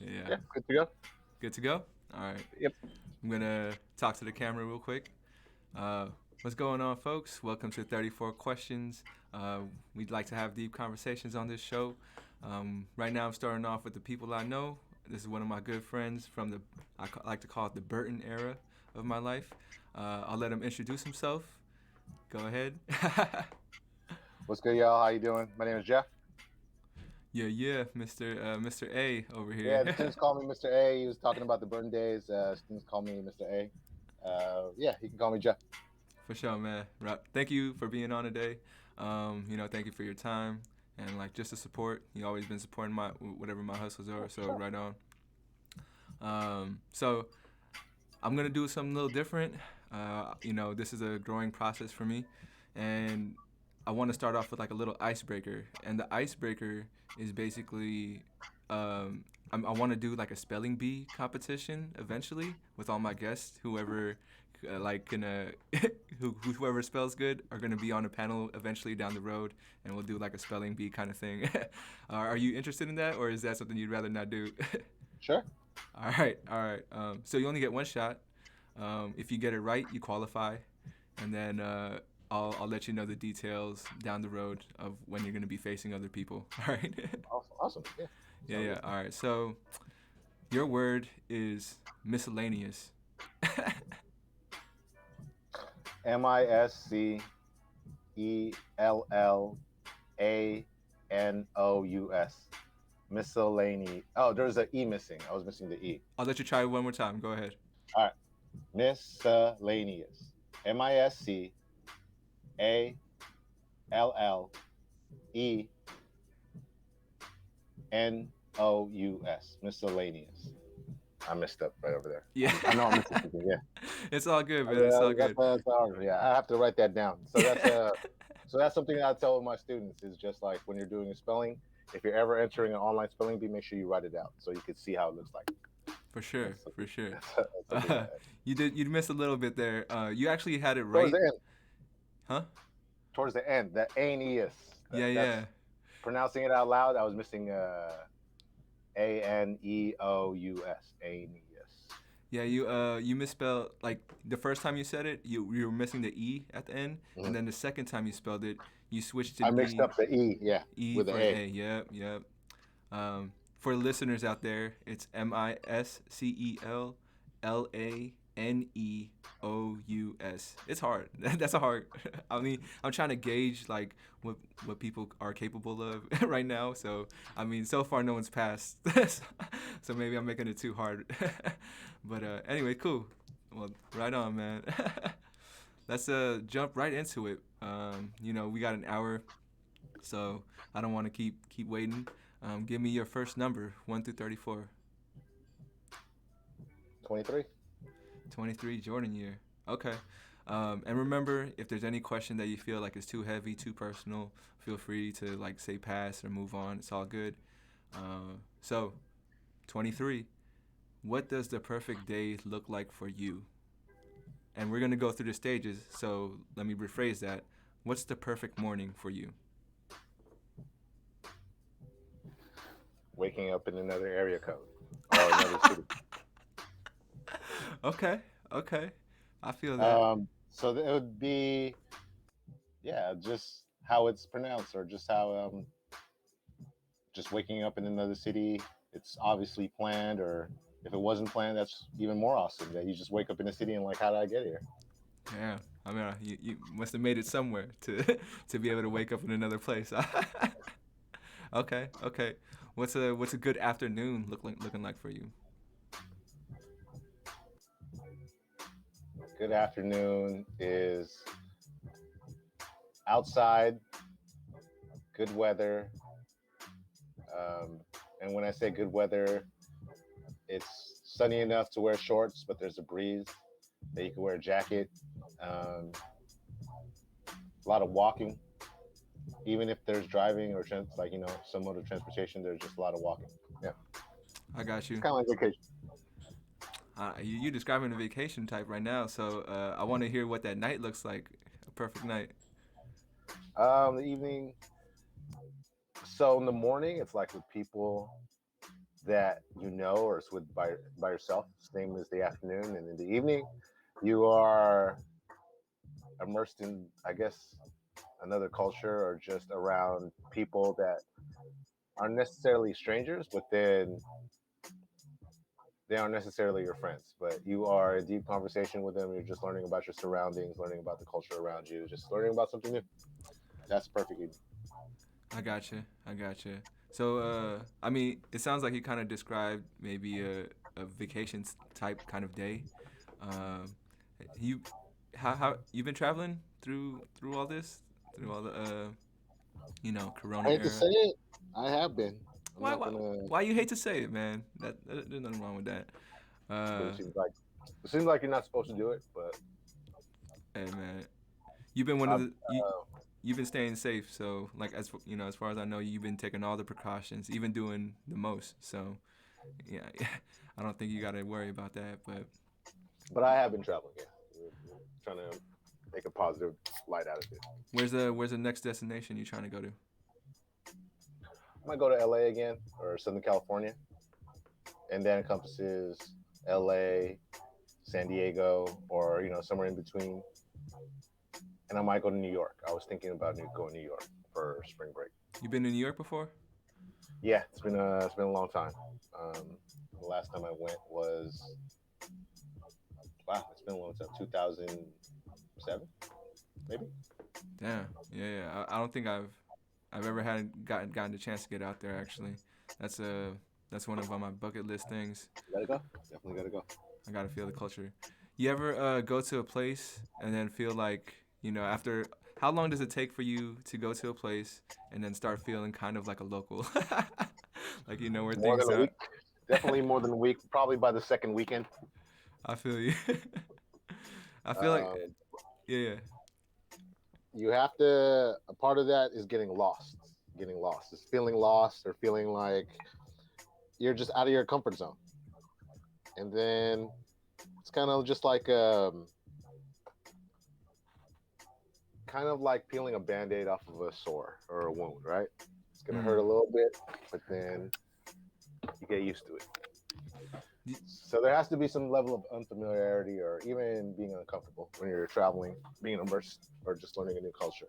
Yeah. Yeah, good to go. Good to go? All right. Yep. I'm going to talk to the camera real quick. Uh, what's going on, folks? Welcome to 34 Questions. Uh, we'd like to have deep conversations on this show. Right now, I'm starting off with the people I know. This is one of my good friends from like to call it the Burton era of my life. I'll let him introduce himself. Go ahead. What's good, y'all? How you doing? My name is Jeff. Yeah, Mr. A over Yeah, here. the students call me Mr. A. He was talking about the burn days. Students call me Mr. A. Yeah, you can call me Jeff. For sure, man. Thank you for being on today. Thank you for your time and like just the support. You always been supporting my whatever my hustles are. Oh, So sure. right on. So I'm gonna do something a little different. This is a growing process for me, and I want to start off with like a little icebreaker. And the icebreaker is basically, I want to do like a spelling bee competition eventually with all my guests. Whoever, like, can whoever spells good are gonna be on a panel eventually down the road, and we'll do like a spelling bee kind of thing. Are you interested in that, or is that something you'd rather not do? Sure. All right. So you only get one shot. If you get it right, you qualify, and then I'll let you know the details down the road of when you're gonna be facing other people. All right. Awesome. Awesome. Yeah, Yeah, sounds yeah. good. All right. So your word is miscellaneous. Miscellaneous. Miscellany. Oh, there's an E missing. I was missing the E. I'll let you try one more time. Go ahead. All right. Miscellaneous. Miscellanious. Miscellaneous. I messed up right over there. Yeah. I know I'm missing something. Yeah. It's all good, man. It's Yeah, all good. yeah. I have to write that down. So that's something that I tell my students is just like when you're doing a spelling, if you're ever entering an online spelling bee, make sure you write it out so you can see how it looks like. For sure. That's something. For sure. That's something Uh, you missed a little bit there. You actually had it towards right, the end. huh? Towards the end, the Aeneas. Yeah, That's yeah. pronouncing it out loud. I was missing Aneous. Aeneas. Yeah, you misspelled like the first time you said it, you were missing the e at the end, and Mhm. then the second time you spelled it, you switched I to mixed up the E. Yeah, e with the for A. a. Yep, yep. For listeners out there, it's Miscellneous. It's hard. That's a hard. I mean, I'm trying to gauge like what people are capable of right now. So I mean, so far no one's passed. So maybe I'm making it too hard. But anyway, cool. Well, right on, man. Let's jump right into it. We got an hour, so I don't want to keep waiting. Give me your first number, 1 through 34. 23. 23, Jordan year. Okay. And remember, if there's any question that you feel like is too heavy, too personal, feel free to like say pass or move on. It's all good. So, 23. What does the perfect day look like for you? And we're gonna go through the stages. So let me rephrase that. What's the perfect morning for you? Waking up in another area code or another city. Okay. Okay. I feel that. So it would be, yeah, just how it's pronounced or just how, just waking up in another city. It's obviously planned, or if it wasn't planned, that's even more awesome that you just wake up in a city and like, how did I get here? Yeah, I mean, you must have made it somewhere to to be able to wake up in another place. Okay, okay. What's a good afternoon looking like for you? Good afternoon is outside, good weather. Um, and when I say good weather, it's sunny enough to wear shorts, but there's a breeze that you can wear a jacket. A lot of walking, even if there's driving or like some mode of transportation. There's just a lot of walking. Yeah, I got it's you. kind of like vacation. You describing a vacation type right now, so I want to hear what that night looks like. A perfect night. The evening. So in the morning, it's like with people. that you know or it's with by yourself. Same as the afternoon, and in the evening, you are immersed in, I guess, another culture or just around people that aren't necessarily strangers, but then they aren't necessarily your friends. But you are in deep conversation with them. You're just learning about your surroundings, learning about the culture around you, just learning about something new. That's perfect evening. I gotcha. I gotcha. So, I mean, it sounds like you kind of described maybe a vacation type kind of day. Um, you, how you've been traveling through all this, through all the I Corona hate to era. say it, I have been. I'm Why not why gonna, why you hate to say it, man? There's nothing wrong with that. but Uh, it seems like you're not supposed to do it. But hey man, you've been one of I've, the you've been staying safe. So like as far as I know, you've been taking all the precautions, even doing the most. So yeah, I don't think you got to worry about that. But but I have been traveling. Yeah, trying to make a positive light out of it. where's the next destination you trying to go to? I might go to LA again or Southern California, and that encompasses LA, San Diego, or somewhere in between. And I might go to New York. I was thinking about going to New York for spring break. You been to New York before? Yeah, it's been a long time. The last time I went was, wow, it's been a long time. 2007, maybe. Damn. Yeah, yeah. I don't think I've ever gotten the chance to get out there actually. That's uh that's one of my bucket list things. Gotta go. Definitely gotta go. I gotta feel the culture. You ever go to a place and then feel like after how long does it take for you to go to a place and then start feeling kind of like a local, like where More things than a are. week. Definitely more than a week. Probably by the second weekend. I feel you. I feel like Um, yeah, yeah. you have to. A part of that is getting lost. Getting lost. It's feeling lost or feeling like you're just out of your comfort zone. And then it's kind of like peeling a band-aid off of a sore or a wound, right? It's gonna hurt a Mm. little bit, but then you get used to it. Y- So there has to be some level of unfamiliarity or even being uncomfortable when you're traveling, being immersed, or just learning a new culture.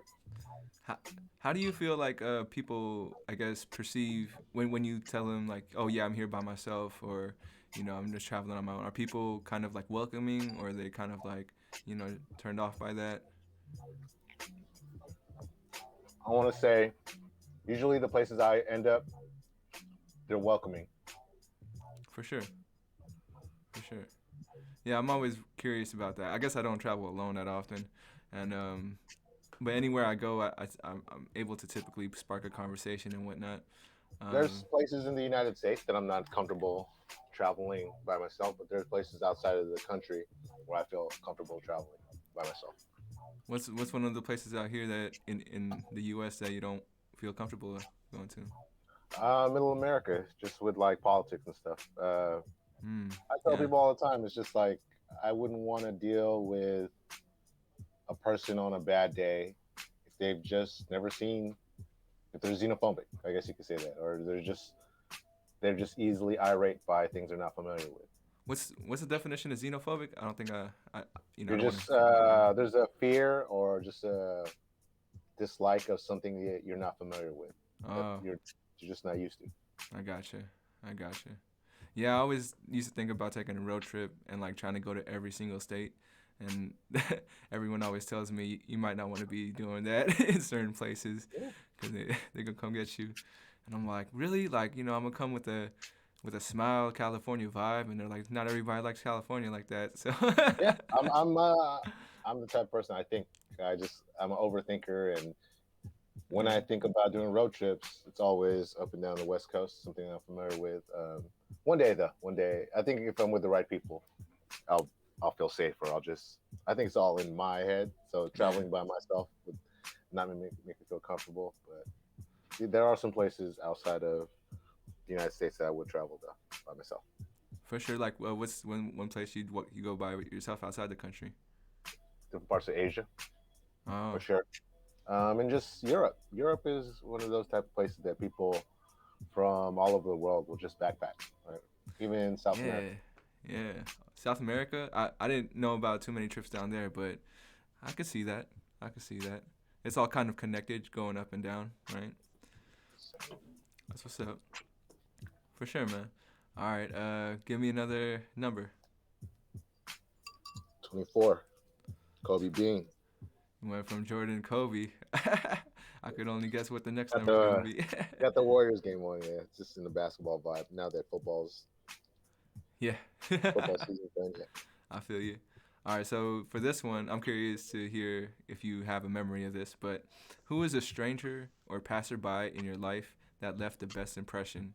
How, how do you feel like people, I guess, perceive when you tell them like, oh yeah, I'm here by myself, or I'm just traveling on my own? Are people kind of like welcoming, or are they kind of like turned off by that? I want to say, usually the places I end up, they're welcoming. For sure, for sure. Yeah, I'm always curious about that. I guess I don't travel alone that often, and but anywhere I go, I'm able to typically spark a conversation and whatnot. There's Um, places in the United States that I'm not comfortable traveling by myself, but there's places outside of the country where I feel comfortable traveling by myself. what's one of the places out here that in the U.S. that you don't feel comfortable going to? Middle America, just with like politics and stuff. Hmm. I tell Yeah. people all the time, it's just like I wouldn't want to deal with a person on a bad day if they've just never seen, if they're xenophobic, I guess you could say that, or they're just easily irate by things they're not familiar with. What's the definition of xenophobic? I don't think I You're don't want to just speak over you. there's a fear or just a dislike of something that you're not familiar with, that Oh, you're just not used to. I gotcha. I gotcha. Yeah, I always used to think about taking a road trip and like trying to go to every single state, and everyone always tells me you might not want to be doing that in certain places Yeah. because they gonna come get you, and I'm like, really? Like I'm gonna come with a smile California vibe, and they're like, not everybody likes California like that, so. Yeah, I'm the type of person. I think I'm an overthinker, and when Yeah. I think about doing road trips, it's always up and down the West Coast, something I'm familiar with. One day though, one day, I think if I'm with the right people, I'll I'll feel safer. I think it's all in my head. So Yeah. traveling by myself would not make me feel comfortable. But there are some places outside of the United States that I would travel though by myself. For sure. Like, what's one place you go by with yourself outside the country? Different parts of Asia, for Oh, sure. And just Europe. Europe is one of those type of places that people from all over the world will just backpack, right? Even in South America. Yeah, yeah. South America. I didn't know about too many trips down there, but I could see that. I could see that. It's all kind of connected, going up and down, right? That's what's up. For sure, man. All right. Give me another number. 24, Kobe Bean. You went from Jordan to Kobe. I could only guess what the next Got number is gonna the be. got the Warriors game on. Yeah, it's just in the basketball vibe. Now that Yeah. football season done. Yeah. I feel you. All right, so for this one, I'm curious to hear if you have a memory of this, but who is a stranger or passerby in your life that left the best impression?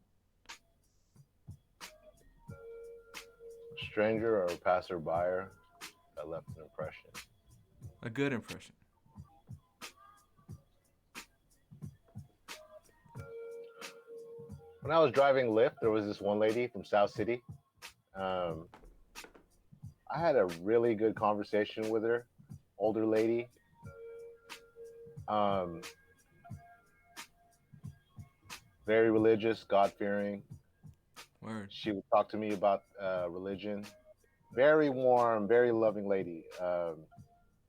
Stranger or passerby that left an impression. A good impression. When I was driving Lyft, there was this one lady from South City. Um, I had a really good conversation with her, older lady. Um, Very religious, God fearing. Word. She would talk to me about religion. Very warm, very loving lady.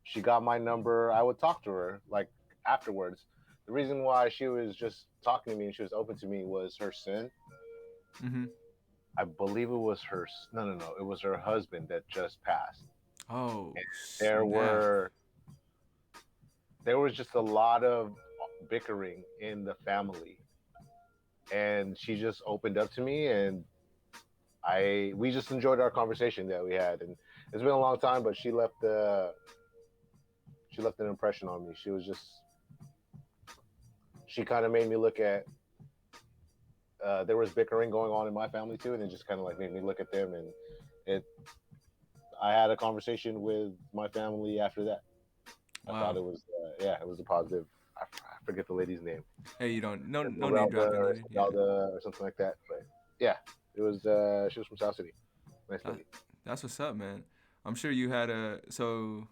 She got my number. I would talk to her like afterwards. The reason why she was just talking to me and she was open to me was her son. Mm-hmm. I believe it was her. No, no, no. It was her husband that just passed. Oh, There snap. were there was just a lot of bickering in the family, and she just opened up to me, and I we just enjoyed our conversation that we had, and it's been a long time, but she left an impression on me. She kind of made me look at there was bickering going on in my family too, and it just kind of like made me look at them, and it I had a conversation with my family after that. I thought Wow. it was yeah, it was a positive. I forget the lady's name, Hey, you don't, no name Esmeralda dropping or needed. Yeah. Esmeralda or something like that. But yeah, it was. She was from South City. Nice That, lady. that's what's up, man. I'm sure you had a, so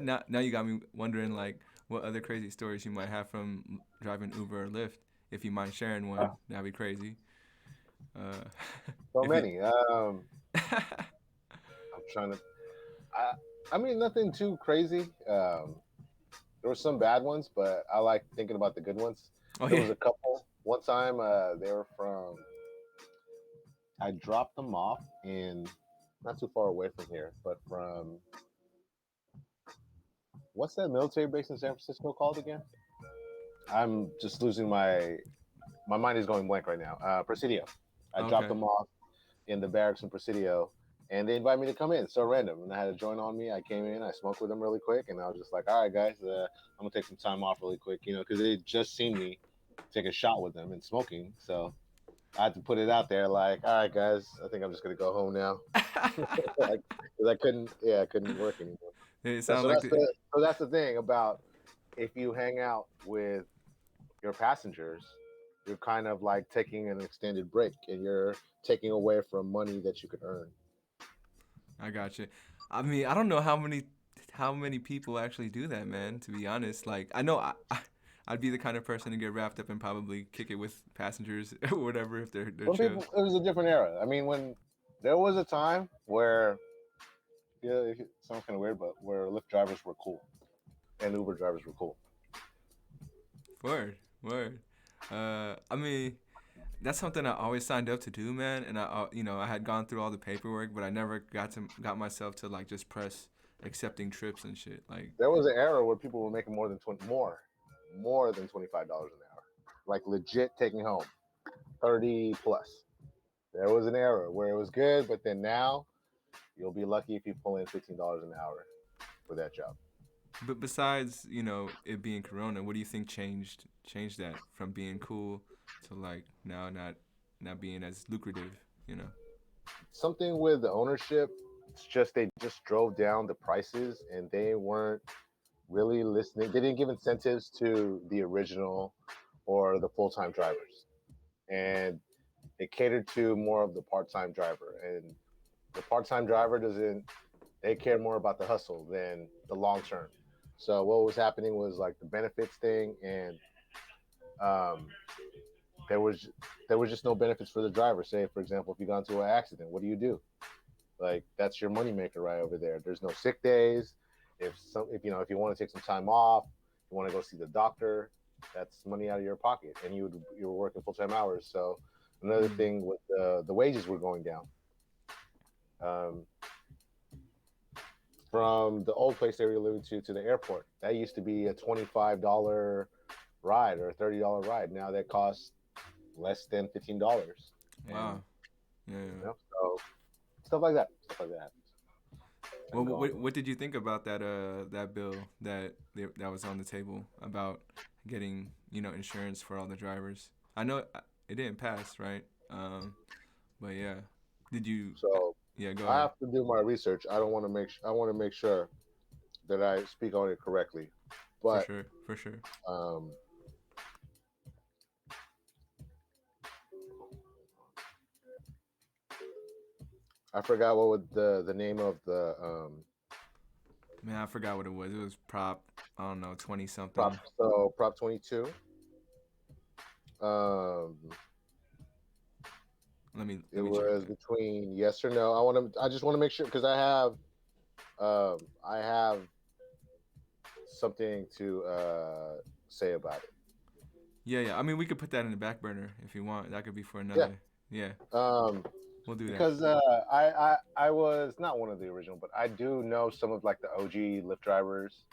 now you got me wondering like what other crazy stories you might have from driving Uber or Lyft. If you mind sharing one, that'd be crazy. Uh, So if you, many. I'm trying to. I, I mean, nothing too crazy. There were some bad ones, but I like thinking about the good ones. oh There yeah, was a couple. One time, they were from. I dropped them off in not too far away from here, but from what's that military base in San Francisco called again? I'm just losing my mind is going blank right now. Presidio. I dropped okay. them off in the barracks in Presidio, and they invited me to come in. So random, and I had a joint on me. I came in, I smoked with them really quick, and I was just like, "All right, guys, I'm gonna take some time off really quick," because they had just seen me take a shot with them and smoking. So I had to put it out there, like, "All right, guys, I think I'm just gonna go home now," like, because I couldn't work anymore. It That's sounds so like that's the, the thing about if you hang out with your passengers, you're kind of like taking an extended break and you're taking away from money that you could earn. I got you. I mean, I don't know how many people actually do that, man. To be honest, like I know I'd be the kind of person to get wrapped up and probably kick it with passengers or whatever if they're When chill. people, it was a different era. I mean, when there was a time where, yeah, it sounds kind of weird, but where Lyft drivers were cool and Uber drivers were cool. Word, word. I mean, that's something I always signed up to do, man. And I had gone through all the paperwork, but I never got myself to like just press accepting trips and shit. Like, There was an era where people were making more than $25 an hour, like legit taking home 30 plus. There was an era where it was good, but then now you'll be lucky if you pull in $15 an hour for that job. but besides, it being Corona, what do you think changed that from being cool to like now not being as lucrative? You know. Something with the ownership. It's just they just drove down the prices and they weren't really listening. They didn't give incentives to the original or the full time drivers, and it catered to more of the part time driver. And the part time driver doesn't. They care more about the hustle than the long term. So what was happening was like the benefits thing and um, there was there was just no benefits for the driver. Say, for example, if you got into an accident, what do you do? Like that's your moneymaker right over there. There's no sick days. If you know if you want to take some time off, you want to go see the doctor, that's money out of your pocket, and you were working full time hours. So another Mm. thing with the wages were going down. Um, from the old place they were living to the airport, that used to be a $25 ride or a $30 ride. Now that costs less than $15, and Wow. Yeah. you know so stuff like that. Stuff like that happens. Well, And going what did you think about that bill that was on the table about getting insurance for all the drivers? I know it didn't pass, right? But yeah, did you? so Yeah, go I ahead. have to do my research. I don't want to make. I want to make sure that I speak on it correctly. For But sure, for sure. um, I forgot what would the name of the Man, I forgot what it was. It was prop. I don't know, 20 prop. something. So Prop 22. Um, it Let me check was that. between yes or no. I just want to make sure because I have something to say about it. Yeah, yeah. I mean, we could put that in the back burner if you want. That could be for Yeah. another. Yeah, Um, we'll do that. because I was not one of the original, but I do know some of like the OG Lyft drivers.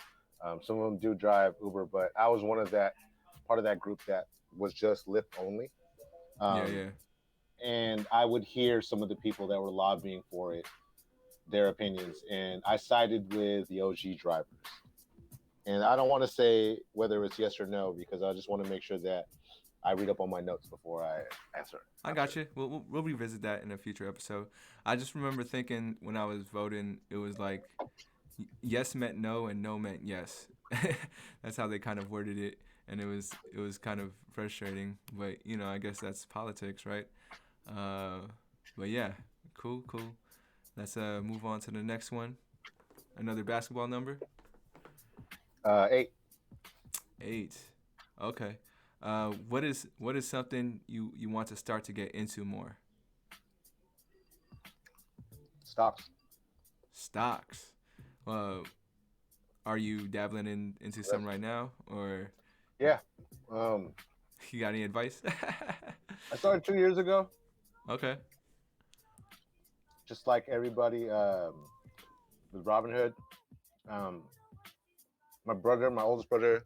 Some of them do drive Uber, but I was one of that part of that group that was just Lyft only. Yeah, Um, yeah. and I would hear some of the people that were lobbying for it, their opinions, and I sided with the OG drivers. And I don't want to say whether it's yes or no because I just want to make sure that I read up on my notes before I answer. I got you. We'll revisit that in a future episode. I just remember thinking when I was voting, it was like yes meant no and no meant yes. That's how they kind of worded it, and it was kind of frustrating. But I guess that's politics, right? Uh, but yeah, cool, cool. Let's move on to the next one. Another basketball number. 8 8. Okay. What is something you want to start to get into more? stocks. Stocks. Uh, are you dabbling into some right now, or Yeah. Um, you got any advice? I started 2 years ago, Okay. just like everybody with Robinhood. Um, my oldest brother,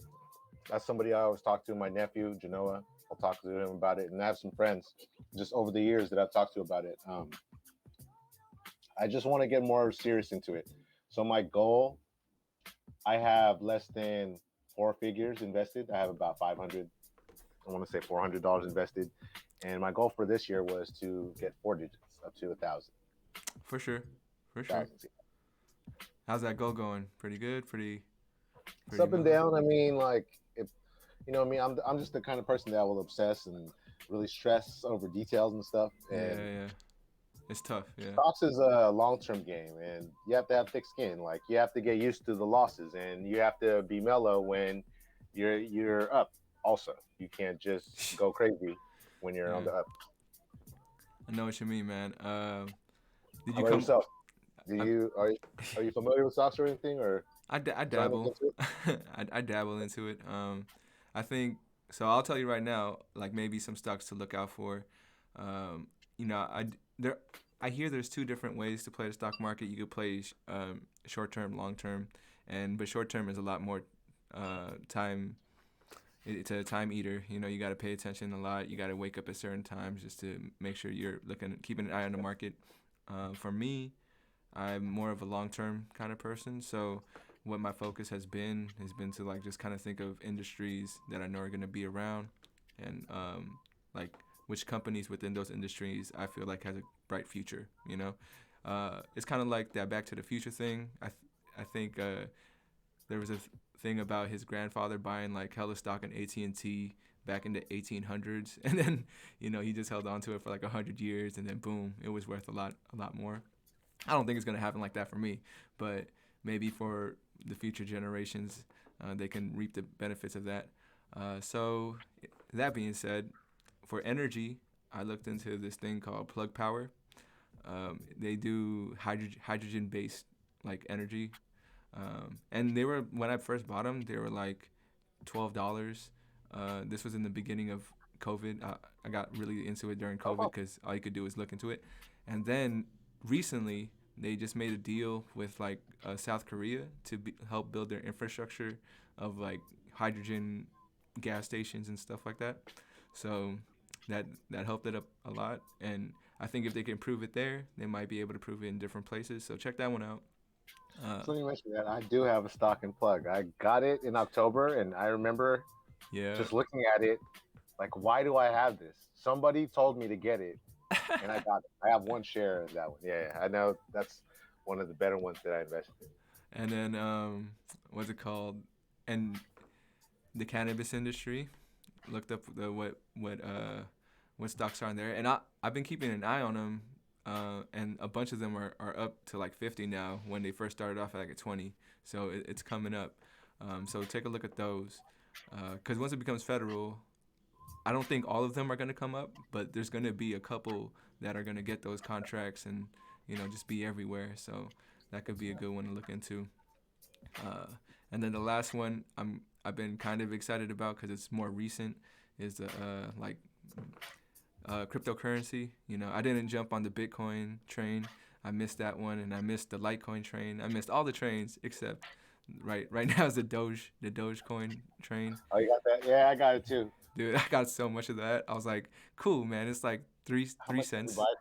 that's somebody I always talk to. My nephew, Genoa, I'll talk to him about it. And I have some friends just over the years that I've talked to about it. I just want to get more serious into it. So my goal, I have less than four figures invested. I have about 500, I want to say $400 invested. And my goal for this year was to get four digits up to 1,000. For sure. For sure. Thousands. How's that goal going? Pretty good. Pretty It's pretty up and mellow. down. I mean, like, if you know what I mean, I'm just the kind of person that will obsess and really stress over details and stuff. Yeah, And yeah. It's tough. Yeah. stocks is a long term game, and you have to have thick skin. Like, you have to get used to the losses, and you have to be mellow when you're up. Also, you can't just go crazy when you're on Yeah. the up. I know what you mean, man. Did How you about come? yourself? Do I, you are you familiar with stocks or anything, or I trying to look dabble. into it? I dabble into it. I think so. I'll tell you right now, like maybe some stocks to look out for. Um, there. I hear there's two different ways to play the stock market. You could play short term, long term, but short term is a lot more time. It's a time eater. You got to pay attention a lot. You got to wake up at certain times just to make sure you're keeping an eye on the market. For me, I'm more of a long-term kind of person. So what my focus has been to like just kind of think of industries that I know are going to be around, and like which companies within those industries I feel like has a bright future. It's kind of like that Back to the Future thing. I think there was a thing about his grandfather buying like hella stock in AT&T back in the 1800s, and then he just held on to it for like 100 years, and then boom, it was worth a lot more. I don't think it's gonna happen like that for me, but maybe for the future generations, they can reap the benefits of that. So that being said, for energy, I looked into this thing called Plug Power. They do hydrogen based like energy, and they were when I first bought them, they were like $12. This was in the beginning of COVID. I got really into it during Oh, COVID wow. because all you could do was look into it. And then recently, they just made a deal with like South Korea to help build their infrastructure of like hydrogen gas stations and stuff like that. So that helped it up a lot. And I think if they can prove it there, they might be able to prove it in different places. So check that one out. Uh, So you mentioned that I do have a stock and plug. I got it in October, and I remember yeah. just looking at it, like, why do I have this? Somebody told me to get it, and I got it. I have one share of that one. Yeah, yeah, I know that's one of the better ones that I invested in. And then what's it called? And the cannabis industry. Looked up the what stocks are in there, and I've been keeping an eye on them. And a bunch of them are up to like 50 now when they first started off at like a 20. So it's coming up. So take a look at those. Because once it becomes federal, I don't think all of them are going to come up, but there's going to be a couple that are going to get those contracts and just be everywhere. So that could be a good one to look into. Uh, and then the last one I've been kind of excited about because it's more recent is the like cryptocurrency. I didn't jump on the Bitcoin train. I missed that one, and I missed the Litecoin train. I missed all the trains except right now is the Dogecoin train. Oh, you got that? Yeah, I got it too. Dude, I got so much of that. I was like, cool, man. It's like three How three much did you buy cents. it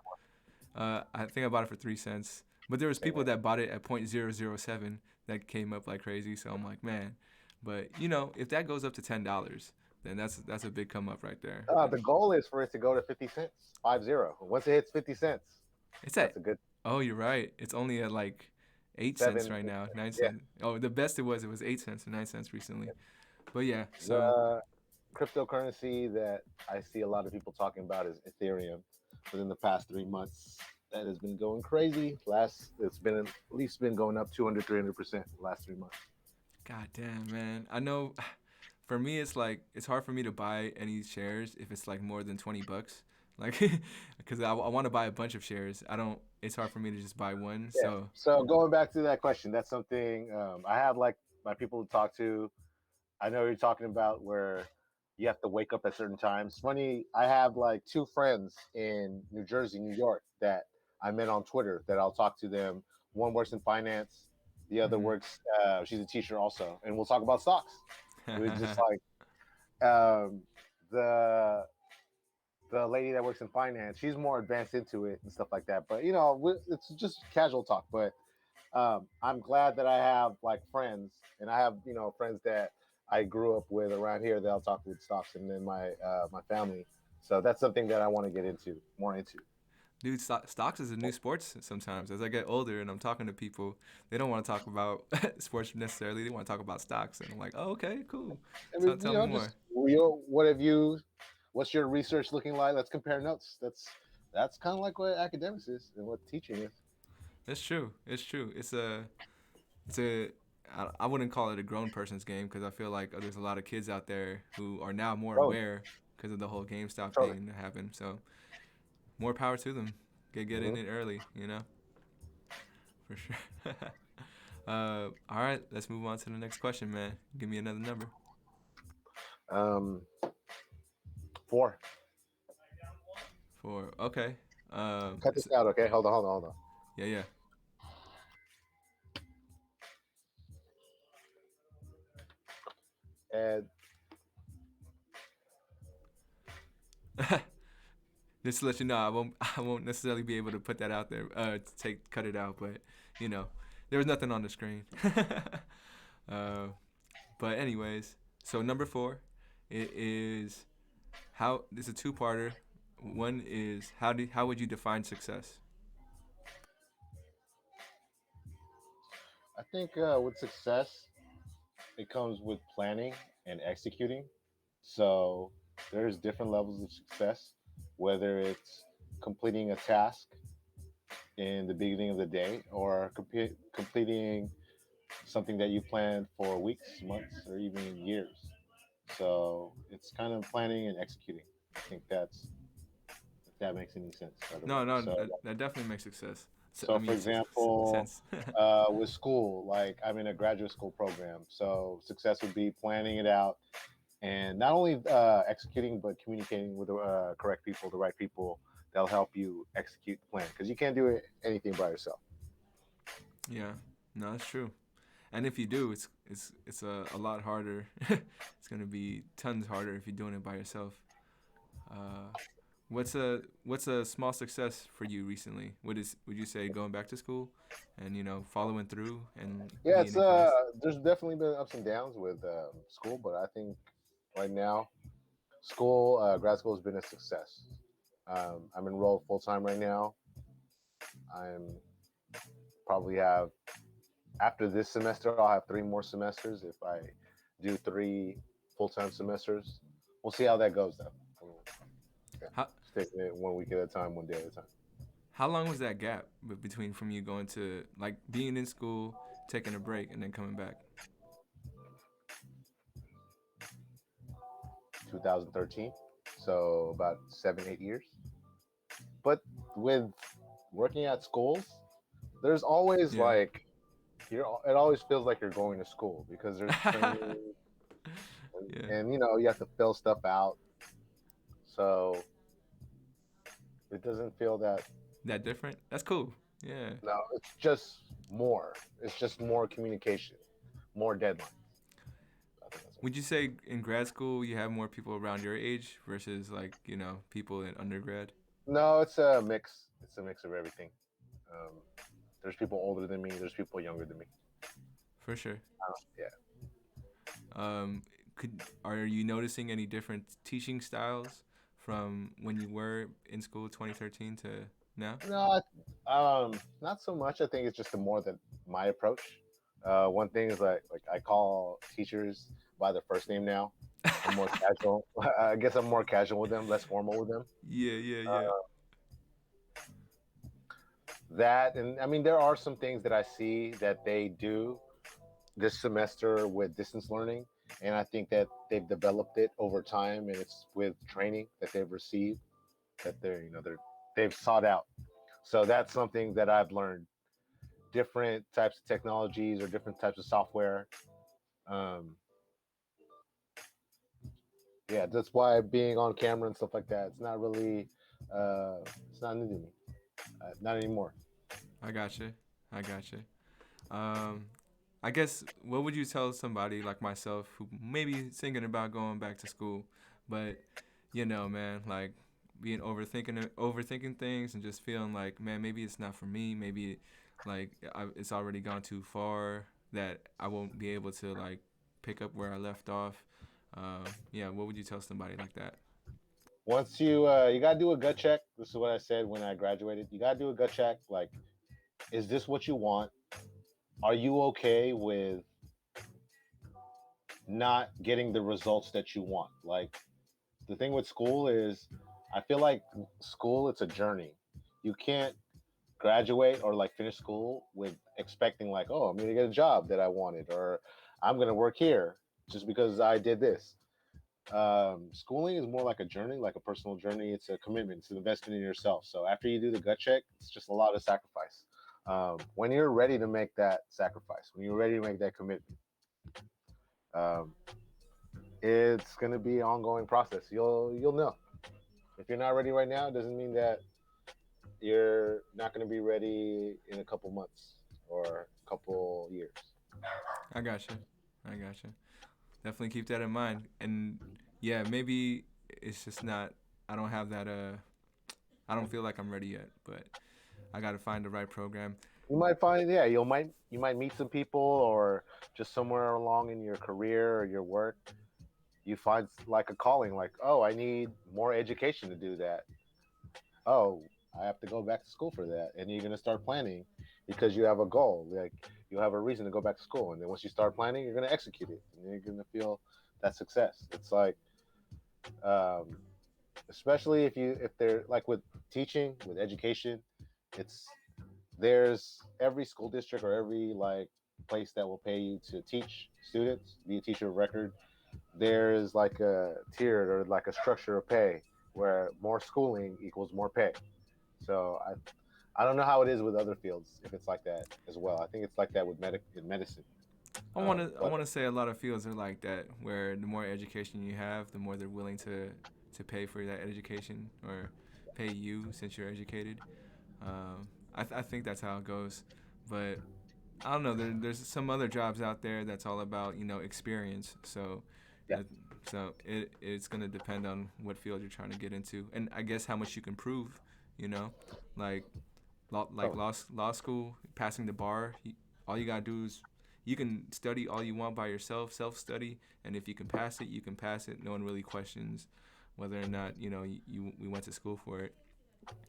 I think I bought it for 3 cents. But there was for? Same people here. that bought it at 0.007 that came up like crazy. So I'm like, man. But if that goes up to $10, then that's a big come up right there. The goal is for it to go to 50 cents, 50. Once it hits 50 cents, It's that's at a good Oh, you're right. It's only at like 8 cents seven. right now. Nine Yeah, cents. Oh, the best it was 8 cents or 9 cents recently. But yeah, so the cryptocurrency that I see a lot of people talking about is Ethereum. Within the past 3 months, that has been going crazy. It's been at least been going up 200, 300% the last 3 months. god damn, man. I know for me it's like it's hard for me to buy any shares if it's like more than $20. Like because I want to buy a bunch of shares. I don't It's hard for me to just buy one. Yeah. So So going back to that question, that's something I have like my people to talk to. I know you're talking about where you have to wake up at certain times. Funny, I have like two friends in New Jersey, New York that I met on Twitter that I'll talk to them. One works in finance, the other mhm. works, she's a teacher also, and we'll talk about stocks. We just like um, the the lady that works in finance, she's more advanced into it and stuff like that. But it's just casual talk. But I'm glad that I have like friends, and I have friends that I grew up with around here that I'll talk with stocks, and then my family. So that's something that I want to get into more into. Dude, stocks is a new sports sometimes. As I get older and I'm talking to people, they don't want to talk about sports necessarily. They want to talk about stocks. And I'm like, oh, okay, cool. I Tell, mean, tell me more. just what's your research looking like? Let's compare notes. That's kind of like what academics is and what teaching is. It's true. It's true. It's a, I wouldn't call it a grown person's game because I feel like there's a lot of kids out there who are now more Oh, aware because of the whole GameStop totally. thing that happened. So more power to them. Get in Hmm. it early, for sure. All right, let's move on to the next question, man. Give me another number. Um, four. For okay. Cut this out, okay? Hold on. Yeah, And yeah. Just to let you know, I won't necessarily be able to put that out there. Cut it out, but you know, there was nothing on the screen. uh, but anyways, so number four, it is how. This is a two-parter. One is how would you define success? I think with success, it comes with planning and executing. So there's different levels of success, whether it's completing a task in the beginning of the day or completing something that you planned for weeks, months, or even years. So it's kind of planning and executing. I think that's if that makes any sense, by the way. No, no, So that definitely makes success. I so for mean, example, sense. with school, like I'm in a graduate school program, so success would be planning it out and not only executing but communicating with the correct people, the right people that'll help you execute the plan because you can't do anything by yourself. Yeah, no, that's true. And if you do, it's a lot harder. It's gonna be tons harder if you're doing it by yourself. Uh, what's a small success for you recently? Would you say going back to school, and following through and Yeah, being it's in class? there's definitely been ups and downs with school, but I think right now school grad school has been a success. I'm enrolled full time right now. I'm probably have after this semester I'll have 3 more semesters if I do 3 full time semesters. We'll see how that goes though. Yeah, How just taking it 1 week at a time, 1 day at a time. how long was that gap between from you going to like being in school, taking a break, and then coming back? 2013, so about 7, 8 years. But with working at schools, there's always Yeah. like it always feels like you're going to school because there's training Yeah. and you have to fill stuff out. So it doesn't feel that That different? That's cool. Yeah. no, it's just more. It's just more communication, more deadlines. I think that's what Would you say in grad school you have more people around your age versus like, people in undergrad? no, it's a mix. It's a mix of everything. Um, there's people older than me. There's people younger than me. For sure. Yeah. Um, are you noticing any different teaching styles from when you were in school 2013 to now? No, not so much. I think it's just the more that my approach. One thing is like I call teachers by their first name now. I'm more casual. I guess I'm more casual with them, less formal with them. Yeah, yeah, yeah. Uh, that and I mean there are some things that I see that they do this semester with distance learning, and I think that they've developed it over time, and it's with training that they've received that they've sought out. So that's something that I've learned different types of technologies or different types of software. Um, yeah, that's why being on camera and stuff like that, it's not really, it's not new to me, not anymore. I gotcha. I gotcha. Um, I guess what would you tell somebody like myself who maybe thinking about going back to school, but man, like being overthinking things and just feeling like, man, maybe it's not for me. Maybe like it's already gone too far that I won't be able to like pick up where I left off. Yeah, what would you tell somebody like that? Once you gotta do a gut check. This is what I said when I graduated. You gotta do a gut check. Like, is this what you want? Are you okay with not getting the results that you want? Like, the thing with school is, I feel like school it's a journey. You can't graduate or like finish school with expecting like, oh, I'm gonna get a job that I wanted, or I'm gonna work here just because I did this. Schooling is more like a journey, like a personal journey. It's a commitment, it's an investment in yourself. So after you do the gut check, it's just a lot of sacrifice. When you're ready to make that sacrifice, when you're ready to make that commitment, um, it's going to be an ongoing process. You'll know. If you're not ready right now, it doesn't mean that you're not going to be ready in a couple months or a couple years. I gotcha. I gotcha. Definitely keep that in mind. And yeah, maybe it's just not. I don't have that. I don't feel like I'm ready yet, but I got to find the right program. You might find, yeah, you might meet some people or just somewhere along in your career or your work you find like a calling like, oh, I need more education to do that. Oh, I have to go back to school for that. And you're going to start planning because you have a goal. Like, you have a reason to go back to school. And then once you start planning, you're going to execute it and you're going to feel that success. It's like, um, especially if they're like with teaching, with education, it's there's every school district or every like place that will pay you to teach students, be a teacher of record. There's like a tiered or like a structure of pay. where more schooling equals more pay. So I don't know how it is with other fields if it's like that as well. I think it's like that with in medicine. I But want to say a lot of fields are like that, where the more education you have, the more they're willing to pay for that education or pay you since you're educated. I think that's how it goes, but I don't know. There's some other jobs out there that's all about experience. So, yeah, uh, it's gonna depend on what field you're trying to get into, and I guess how much you can prove. You know, like totally. law school, passing the bar. All you gotta do is you can study all you want by yourself, self study, and if you can pass it, you can pass it. No one really questions whether or not we went to school for it.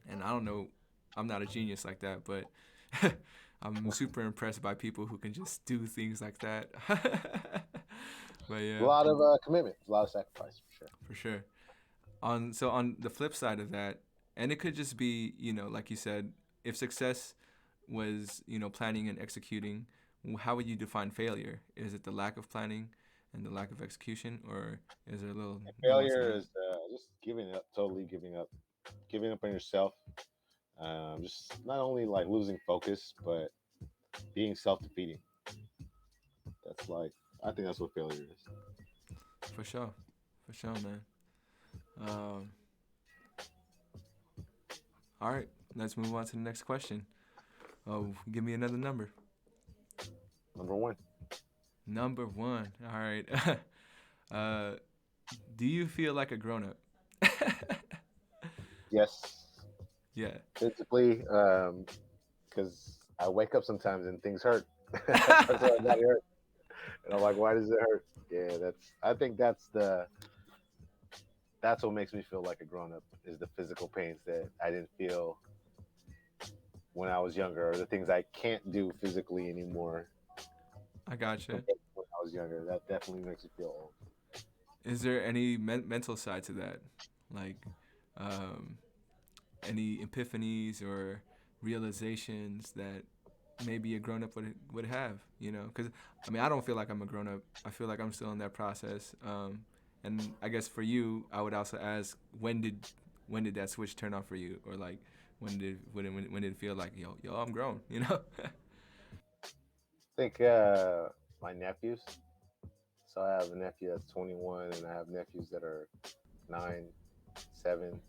And I don't know, I'm not a genius like that, but I'm super impressed by people who can just do things like that. But A yeah, lot of commitment, a lot of sacrifice for sure. for sure. On the flip side of that, and it could just be, like you said, if success was, planning and executing, how would you define failure? Is it the lack of planning and the lack of execution, or is there a little And nuance in failure that? is just giving up, totally giving up on yourself. Just not only like losing focus, but being self defeating. That's like I think that's what failure is. For sure, for sure, man. Um, all right, let's move on to the next question. Oh, give me another number. Number one, Number one. All right. uh, do you feel like a grown up? yes, Yeah. physically, because I wake up sometimes and things hurt. I start to my body hurt, and I'm like, why does it hurt? Yeah, that's. I think that's what makes me feel like a grown up is the physical pains that I didn't feel when I was younger, or the things I can't do physically anymore I gotcha. compared to when I was younger. That definitely makes me feel old. Is there any mental side to that? Like, um, any epiphanies or realizations that maybe a grown up would have, Because I mean, I don't feel like I'm a grown up. I feel like I'm still in that process. And I guess for you, I would also ask, when did that switch turn off for you, or like when did it feel like yo I'm grown, I think my nephews. So I have a nephew that's 21, and I have nephews that are 9, 7,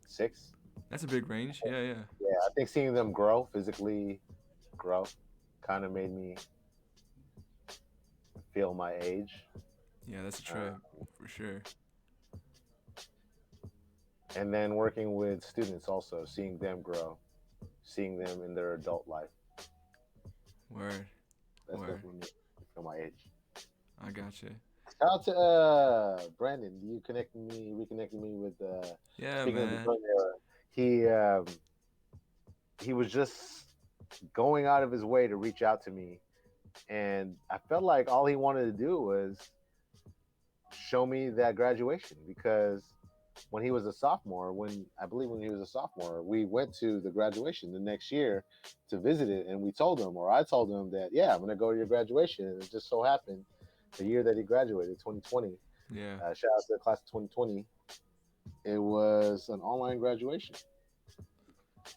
6. That's a big range. Yeah, yeah, Yeah, I think seeing them grow physically, grow, kind of made me feel my age. yeah. That's a Uh, trip for sure. and then working with students also, seeing them grow, seeing them in their adult life. Word, That's word. definitely me. Feel my age. I gotcha. Shout out to Brandon. You reconnected me with. Yeah, Speaking of the man. drug era, he um, he was just going out of his way to reach out to me, and I felt like all he wanted to do was show me that graduation because when he was a sophomore, when I believe when he was a sophomore, we went to the graduation the next year to visit it, and we told him, or I told him that, yeah, I'm going to go to your graduation. And it just so happened the year that he graduated, 2020. Yeah, Shout out to the class of 2020. It was an online graduation.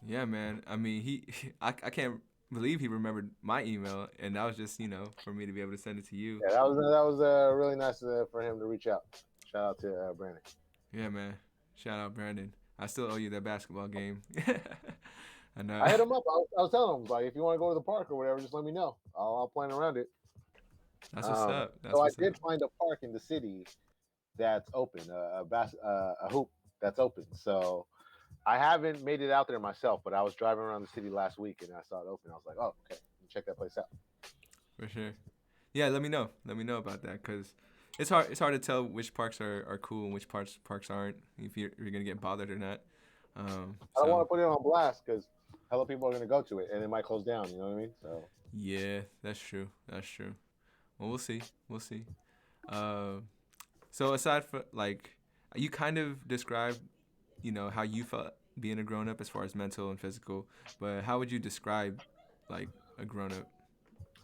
yeah, man. I mean, I can't believe he remembered my email, and that was just for me to be able to send it to you. Yeah, that was really nice for him to reach out. Shout out to Brandon. Yeah, man. Shout out Brandon. I still owe you that basketball game. And I hit him up. I was telling him like, if you want to go to the park or whatever, just let me know. I'll plan around it. that's what's up. So That's I what's did up. find a park in the city that's open, a hoop that's open. So I haven't made it out there myself, but I was driving around the city last week and I saw it open. I was like, oh, okay, check that place out. For sure. Yeah, let me know. Let me know about that, because it's hard to tell which parks are cool and which parks aren't, if you're gonna get bothered or not. I don't want So to put it on blast because hella people are going to go to it and it might close down. You know what I mean? So yeah, that's true. That's true. Well, we'll see. We'll see. Uh, so aside from, like, you kind of described, how you felt being a grown up as far as mental and physical, but how would you describe like a grown up?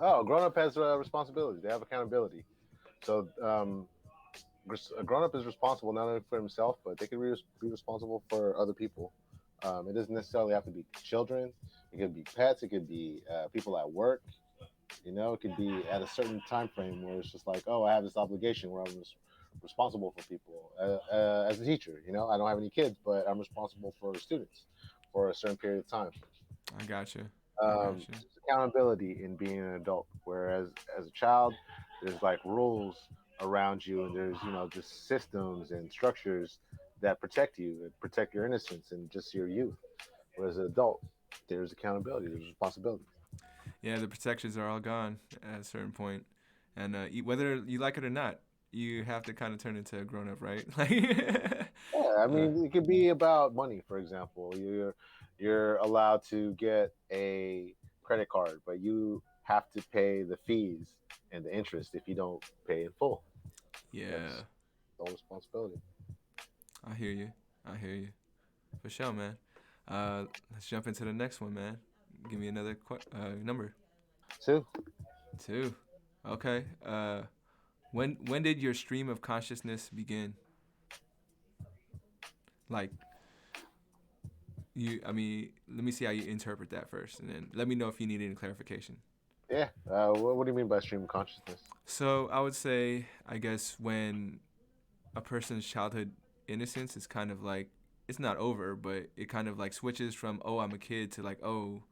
oh, grown up has responsibility. They have accountability. So a grown up is responsible not only for himself, but they can be responsible for other people. It doesn't necessarily have to be children. It could be pets. It could be people at work. You know, it could be at a certain time frame where it's just like, oh, I have this obligation where I'm responsible for people. As a teacher, you know, I don't have any kids, but I'm responsible for students for a certain period of time. I got you. I got you. There's accountability in being an adult, whereas as a child, there's like rules around you, and there's just systems and structures that protect you, that protect your innocence and just your youth. Whereas an adult, there's accountability, there's responsibility. Yeah, the protections are all gone at a certain point, and whether you like it or not, you have to kind of turn into a grown up, right? Like, Yeah, I uh, mean, it could be about money, for example. You're allowed to get a credit card, but you have to pay the fees and the interest if you don't pay in full. yeah, That's all responsibility. I hear you. I hear you for sure, man. Let's jump into the next one, man. Give me another number. Two. Two. Okay. When did your stream of consciousness begin? Like you, I mean, let me see how you interpret that first, and then let me know if you need any clarification. Yeah. What do you mean by stream of consciousness? So I would say, I guess when a person's childhood innocence is kind of like it's not over, but it kind of like switches from oh I'm a kid to like oh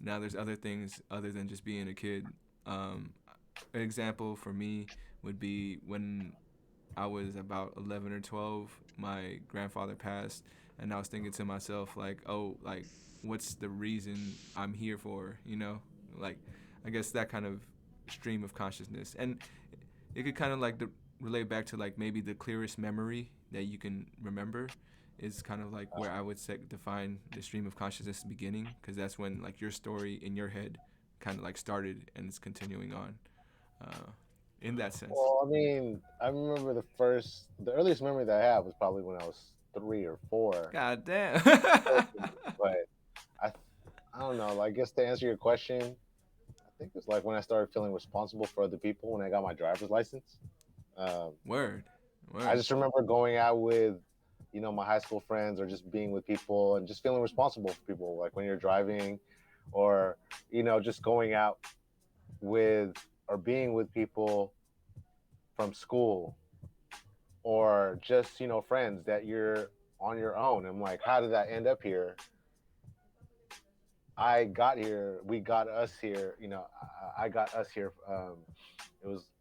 now there's other things other than just being a kid. Um, an example for me would be when I was about 11 or 12, my grandfather passed, and I was thinking to myself like oh like what's the reason I'm here for, you know, like I guess that kind of stream of consciousness, and it could kind of like relate back to like maybe the clearest memory that you can remember is kind of like where I would define the stream of consciousness beginning, because that's when like your story in your head kind of like started and it's continuing on uh, in that sense. Well, I mean, I remember the earliest memory that I have was probably when I was 3 or 4. God damn. But I, I don't know. I guess to answer your question, I think it's like when I started feeling responsible for other people when I got my driver's license. Um, Word, I word. just remember going out with, my high school friends or just being with people and just feeling responsible for people. Like when you're driving, or just going out with or being with people from school, or just friends that you're on your own. I'm like, how did that end up here? I got here. We got us here. I got us here.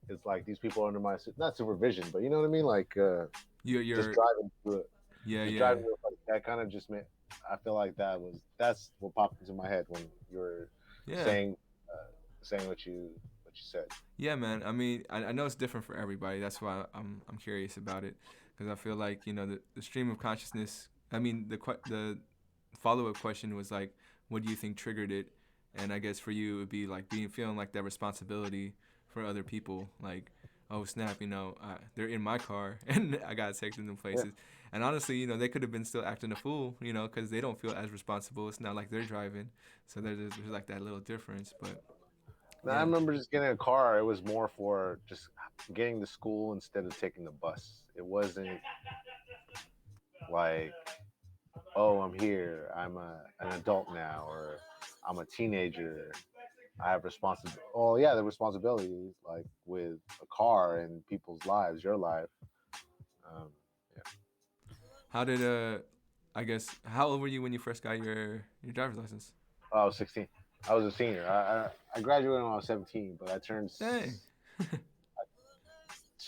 It's like these people are under my not supervision, but you know what I mean. Like just You're driving through it, yeah, just yeah, driving through it, like, that kind of just meant. I feel like that's what popped into my head when you were yeah. saying saying what you said. Yeah, man. I mean, I know it's different for everybody. That's why I'm curious about it, because I feel like you know the stream of consciousness. I mean, the follow up question was like, what do you think triggered it? And I guess for you, it would be like feeling like that responsibility for other people. Like, oh snap, you know, they're in my car and I gotta take them to Yeah. places. And honestly, you know, they could have been still acting a fool, you know, because they don't feel as responsible. It's not like they're driving, so there's like that little difference. But Now, I yeah, remember just getting a car. It was more for just getting to school instead of taking the bus. It wasn't like, oh, I'm here. An adult now, or I'm a teenager. I have responsibility. Oh, yeah, the responsibilities like with a car and people's lives, your life. Um, yeah, how did I guess how old were you when you first got your driver's license? I was 16. I was a senior. I graduated when I was 17, but Dang.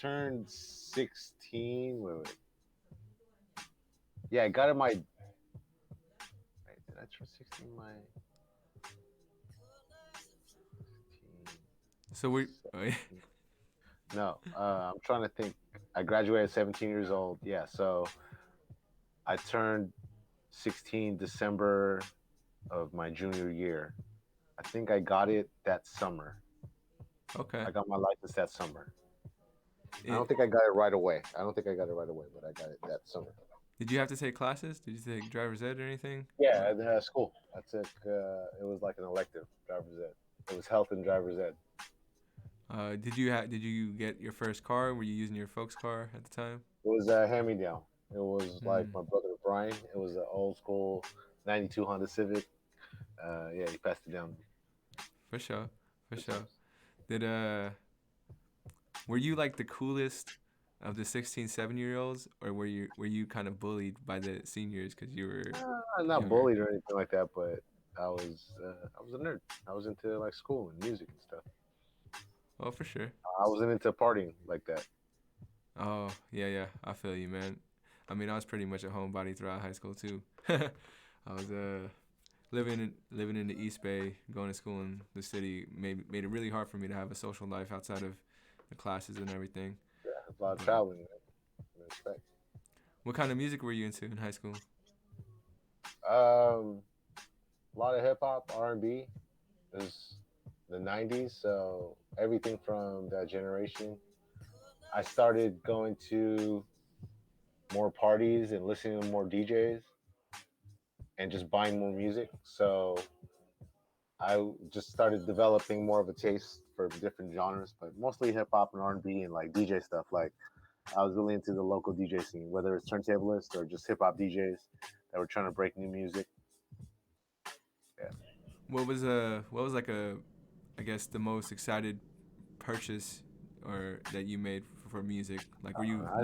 turned 16. Wait. Yeah, I got in my. Wait, did I turn 16? My So we. 17. No, I'm trying to think. I graduated at 17 years old. Yeah, so I turned 16 December of my junior year. I think I got it that summer. Okay. I got my license that summer. I don't It, think I got it right away. I don't think I got it right away, but I got it that summer. did you have to take classes? Did you take driver's ed or anything? Yeah, Or at school. I took. It was like an elective driver's ed. It was health and driver's ed. Did you get your first car? Were you using your folks' car at the time? It was a hand me down. It was like Hmm. my brother Brian. It was an old school '92 Honda Civic. Yeah, he passed it down. For sure, for Good sure. times. Did were you like the coolest of the 16, 17 year olds, or were you kind of bullied by the seniors because you were I'm not younger? bullied or anything like that, but I was a nerd. I was into like school and music and stuff. Oh, for sure. I wasn't into partying like that. Oh, yeah, yeah. I feel you, man. I mean, I was pretty much a homebody throughout high school too. I was living in the East Bay, going to school in the city made it really hard for me to have a social life outside of the classes and everything. A lot of But traveling. I respect. what kind of music were you into in high school? Um, a lot of hip hop, R&B. It was the '90s, so everything from that generation. I started going to more parties and listening to more DJs and just buying more music. So I just started developing more of a taste for different genres, but mostly hip hop and R&B and like DJ stuff. Like I was really into the local DJ scene, whether it's turntablists or just hip hop DJs that were trying to break new music. Yeah, What was like a I guess the most excited purchase or that you made for music? Like, were you high school.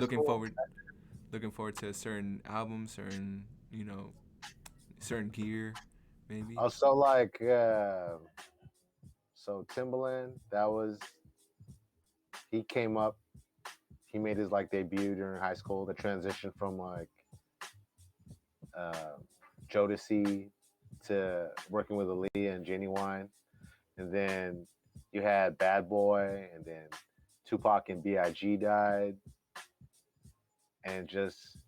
looking forward to certain albums, certain gear, maybe? Also, like so Timbaland, that was he came up. He made his like debut during high school. The transition from like uh, Jodeci to working with Aaliyah and Genuine, and then you had Bad Boy, and then Tupac and Big died, and just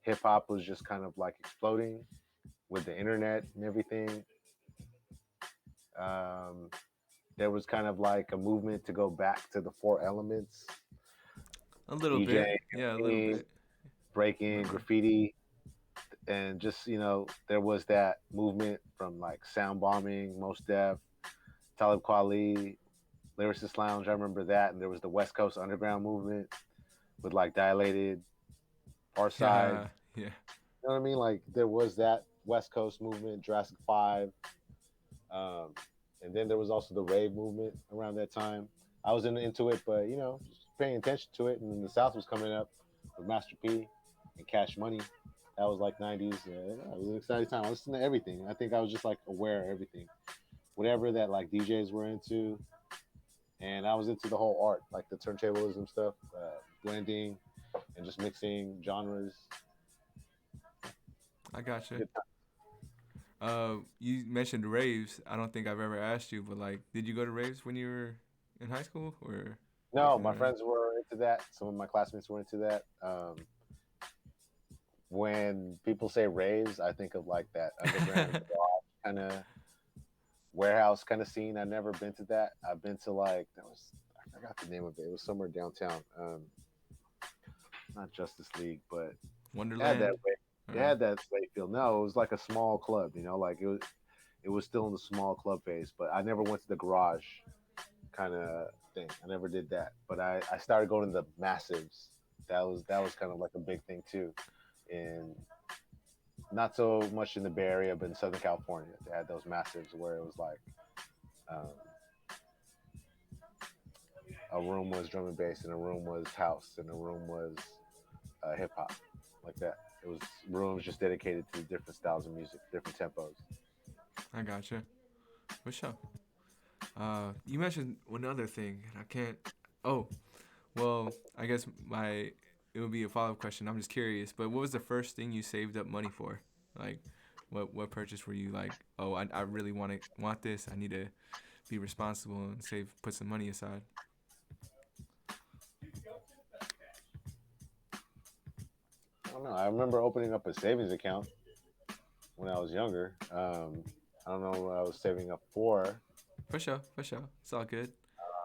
hip hop was just kind of like exploding with the internet and everything. Um, there was kind of like a movement to go back to the four elements: A little bit, DJing, yeah, a little MC, bit. breaking, Remember? graffiti, and just there was that movement from like sound bombing, Most Def, Talib Kweli, Lyricist Lounge. I remember that, and there was the West Coast Underground movement with like Dilated, Farside. Yeah, yeah. You know what I mean? Like there was that West Coast movement, Jurassic Five, um, and then there was also the rave movement around that time. I was into it, but just paying attention to it, and then the South was coming up with Master P and Cash Money. That was like '90s. Yeah, it was an exciting time. I listened to everything. I think I was just like aware of everything, whatever that like DJs were into, and I was into the whole art, like the turntablism stuff, blending and just mixing genres. I gotcha. Good time. You mentioned raves. I don't think I've ever asked you, but like, did you go to raves when you were in high school or No, before my then? friends were into that. Some of my classmates were into that. When people say raves, I think of like that underground kind of warehouse kind of scene. I've never been to that. I've been to like I forgot the name of it. It was somewhere downtown. Not Justice League, but it had that Wonderland? way. It Or had that way feel. No, it was like a small club. Like it was still in the small club phase. But I never went to the garage kind of thing. I never did that. But I started going to the massives. That was kind of like a big thing too. And not so much in the Bay Area, but in Southern California, they had those massives where it was like um, a room was drum and bass, and a room was house, and a room was hip hop, like that. It was rooms just dedicated to different styles of music, different tempos. I gotcha. For sure. You mentioned one other thing, and I can't. Oh, well, I guess it would be a follow up question. I'm just curious, but what was the first thing you saved up money for? Like, what purchase were you like? Oh, I really want this. I need to be responsible and put some money aside. I don't know. I remember opening up a savings account when I was younger. I don't know what I was saving up for. For sure, for sure. It's all good.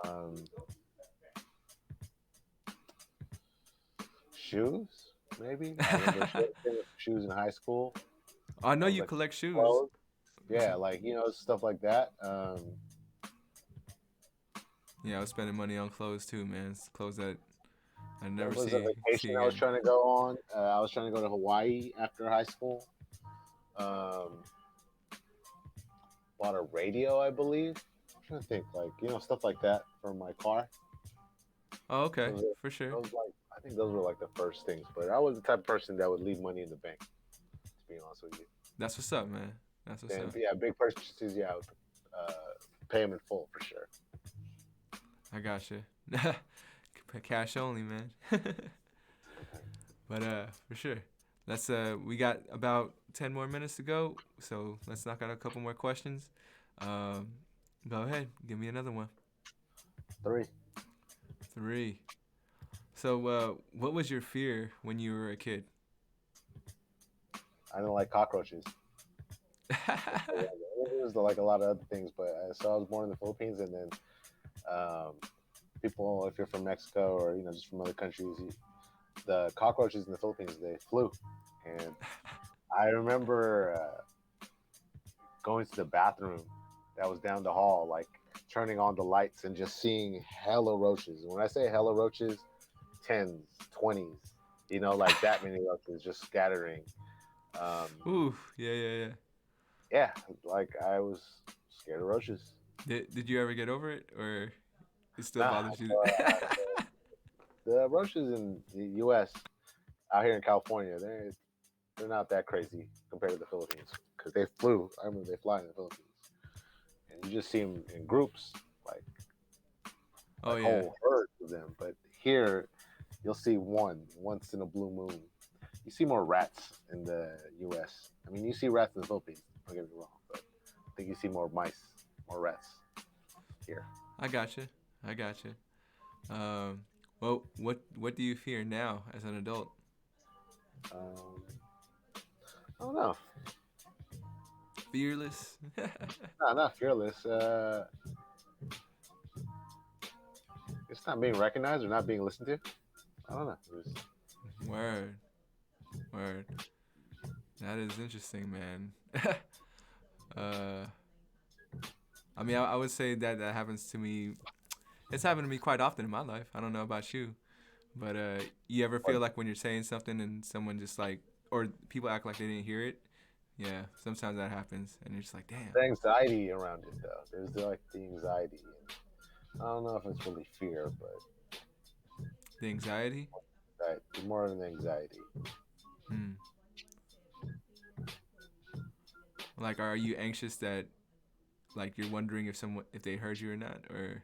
Um, Shoes, maybe. I remember saving up shoes in high school. I know I was you like collect shoes. clothes. Yeah, like stuff like that. Yeah, I was spending money on clothes too, man. It's clothes that I There never was a see vacation I was again. trying to go on. I was trying to go to Hawaii after high school. Um, Bought a radio, I believe. I'm trying to think, like stuff like that for my car. Oh, okay, Those, were- for sure. those like I think those were like the first things. But I was the type of person that would leave money in the bank. To be honest with you, That's what's up, man. That's what's and up. yeah, big purchases, yeah, I would uh, pay them in full for sure. I got you. Cash only, man. But for sure. Let's we got about 10 more minutes to go, so let's knock out a couple more questions. Um, go ahead, give me another one. Three, 3. So, what was your fear when you were a kid? I don't like cockroaches. It was like a lot of other things, but so I was born in the Philippines, and then um, people, if you're from Mexico or just from other countries, the cockroaches in the Philippines they flew, and I remember going to the bathroom that was down the hall, like turning on the lights and just seeing hella roaches. And when I say hella roaches, tens, 20s, like that many roaches just scattering. Um, Ooh, yeah, yeah, yeah. yeah, like I was scared of roaches. Did you ever get over it, or it still Nah, bothers you? the roaches in the U.S. out here in California, they're not that crazy compared to the Philippines because they flew. I remember they fly in the Philippines, and you just see them in groups, like Oh yeah. whole herds of them. But here, you'll see one once in a blue moon. You see more rats in the U.S. I mean, you see rats in the Philippines. Don't get me wrong, but I think you see more mice, more rats here. I got you. I got you. Um, well, what do you fear now as an adult? Um, I don't know. Fearless. No, not fearless. It's not being recognized or not being listened to. I don't know. Word, word. That is interesting, man. uh, I mean, I would say that that happens to me. It's happened to me quite often in my life. I don't know about you, but you ever What feel like when you're saying something and someone just like, or people act like they didn't hear it? Yeah, sometimes that happens, and you're just like, damn. the anxiety around it though. There's like the anxiety. I don't know if it's really fear, but The anxiety. more than anxiety. Hmm. Like, are you anxious that like you're wondering if someone if they heard you or not, or?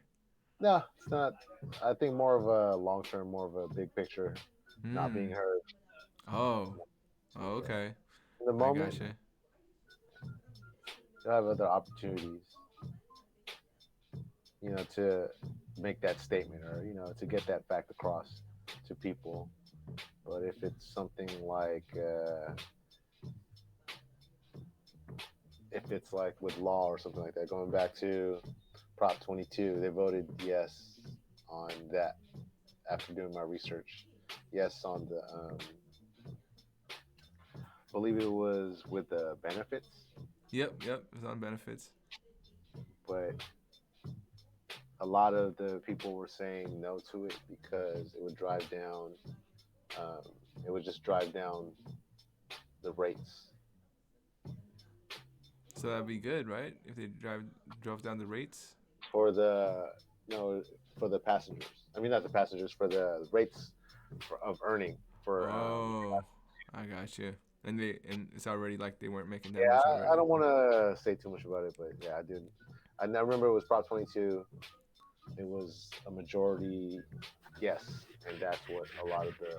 No, it's not. I think more of a long term, more of a big picture, not being Hmm. heard. Oh. Oh, Yeah. okay. In the I moment, gotcha. you have other opportunities, to make that statement or to get that fact across to people. But if it's something like, if it's like with law or something like that, going back to Prop 22, they voted yes on that after doing my research. Yes on the, I believe it was with the benefits, Yep, yep. It's on benefits. but a lot of the people were saying no to it because it would drive down, um, it would just drive down the rates So that'd be good, right? If they drove down the rates. for the no for the passengers. I mean, not the passengers, for the rates of earning for. Oh, I got you. And it's already like they weren't making that Yeah, much I already. don't want to say too much about it, but yeah, I did. I remember it was Prop 22. It was a majority yes, and that's what a lot of the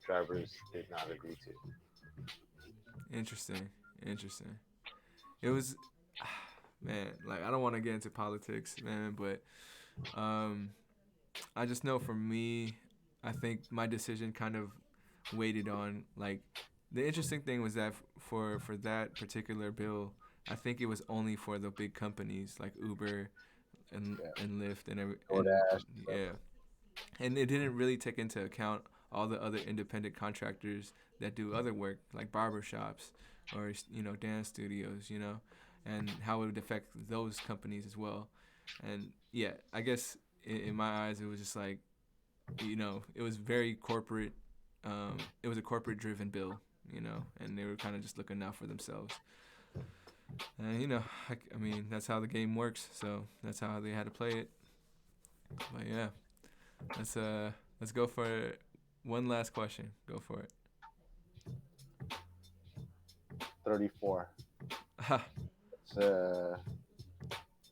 drivers did not agree to. Interesting, interesting. It was, man. Like I don't want to get into politics, man, but um, I just know for me, I think my decision kind of waited on like the interesting thing was that for that particular bill, I think it was only for the big companies like Uber Yeah, and Lyft and DoorDash stuff. yeah, and it didn't really take into account all the other independent contractors that do other work like barbershops or dance studios, and how it would affect those companies as well. And yeah, I guess in my eyes, it was just like, it was very corporate. It was a corporate driven bill, and they were kind of just looking out for themselves. And I mean, that's how the game works. So that's how they had to play it. But yeah, let's uh let's go for one last question. Go for it. 34. Ha. It's, uh,